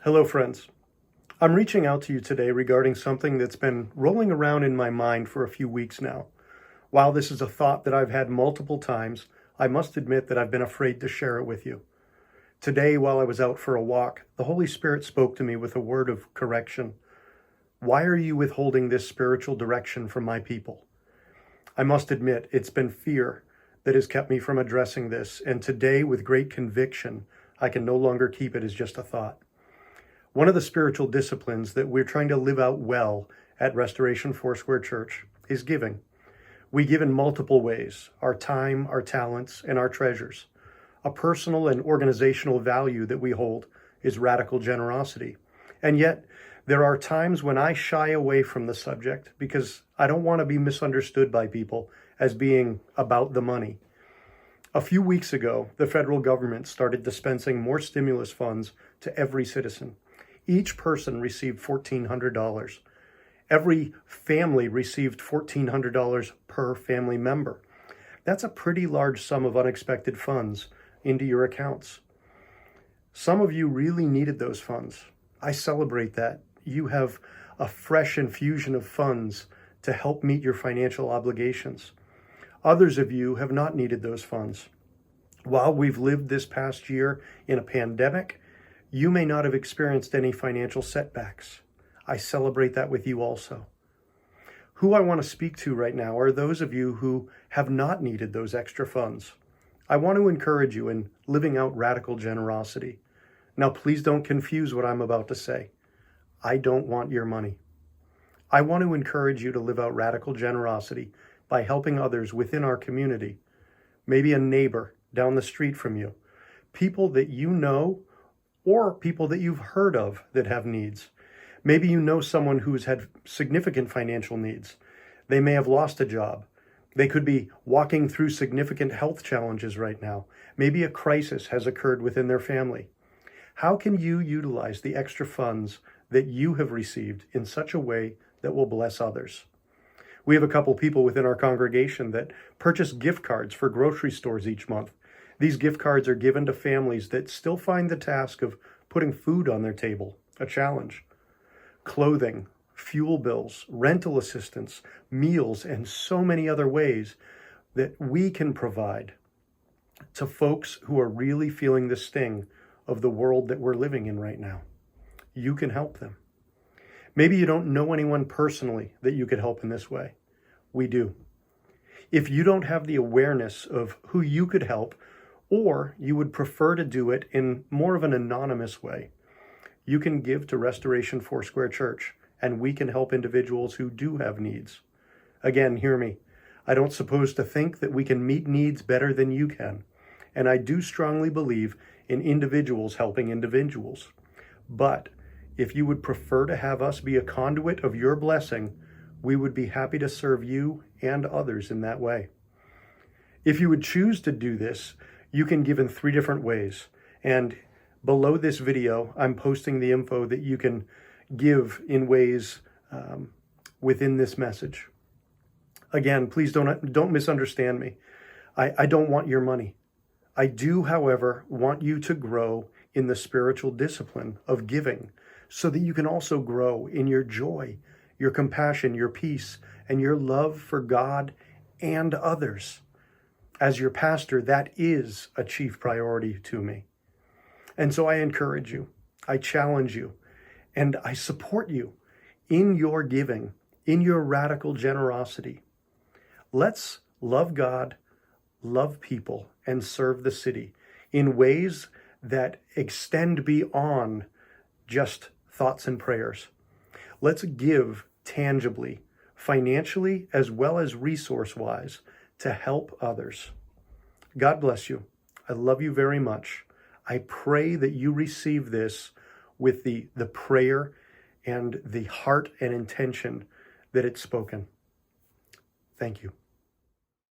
Hello, friends. I'm reaching out to you today regarding something that's been rolling around in my mind for a few weeks now. While this is a thought that I've had multiple times, I must admit that I've been afraid to share it with you. Today, while I was out for a walk, the Holy Spirit spoke to me with a word of correction. Why are you withholding this spiritual direction from my people? I must admit, it's been fear that has kept me from addressing this, and today, with great conviction, I can no longer keep it as just a thought. One of the spiritual disciplines that we're trying to live out well at Restoration Foursquare Church is giving. We give in multiple ways: our time, our talents, and our treasures. A personal and organizational value that we hold is radical generosity. And yet, there are times when I shy away from the subject because I don't want to be misunderstood by people as being about the money. A few weeks ago, the federal government started dispensing more stimulus funds to every citizen. Each person received $1,400. Every family received $1,400 per family member. That's a pretty large sum of unexpected funds into your accounts. Some of you really needed those funds. I celebrate that. You have a fresh infusion of funds to help meet your financial obligations. Others of you have not needed those funds. While we've lived this past year in a pandemic, you may not have experienced any financial setbacks. I celebrate that with you also. Who I want to speak to right now are those of you who have not needed those extra funds. I want to encourage you in living out radical generosity. Now, please don't confuse what I'm about to say. I don't want your money. I want to encourage you to live out radical generosity by helping others within our community. Maybe a neighbor down the street from you, people that you know, or people that you've heard of that have needs. Maybe you know someone who's had significant financial needs. They may have lost a job. They could be walking through significant health challenges right now. Maybe a crisis has occurred within their family. How can you utilize the extra funds that you have received in such a way that will bless others? We have a couple people within our congregation that purchase gift cards for grocery stores each month. These gift cards are given to families that still find the task of putting food on their table a challenge. Clothing, fuel bills, rental assistance, meals, and so many other ways that we can provide to folks who are really feeling the sting of the world that we're living in right now. You can help them. Maybe you don't know anyone personally that you could help in this way. We do. If you don't have the awareness of who you could help, or you would prefer to do it in more of an anonymous way, you can give to Restoration Foursquare Church, and we can help individuals who do have needs. Again, hear me. I don't suppose to think that we can meet needs better than you can, and I do strongly believe in individuals helping individuals. But if you would prefer to have us be a conduit of your blessing, we would be happy to serve you and others in that way. If you would choose to do this, you can give in 3 different ways. And below this video, I'm posting the info that you can give in ways within this message. Again, please don't misunderstand me. I don't want your money. I do, however, want you to grow in the spiritual discipline of giving so that you can also grow in your joy, your compassion, your peace, and your love for God and others. As your pastor, that is a chief priority to me. And so I encourage you, I challenge you, and I support you in your giving, in your radical generosity. Let's love God, love people, and serve the city in ways that extend beyond just thoughts and prayers. Let's give tangibly, financially, as well as resource-wise, to help others. God bless you. I love you very much. I pray that you receive this with the prayer and the heart and intention that it's spoken. Thank you.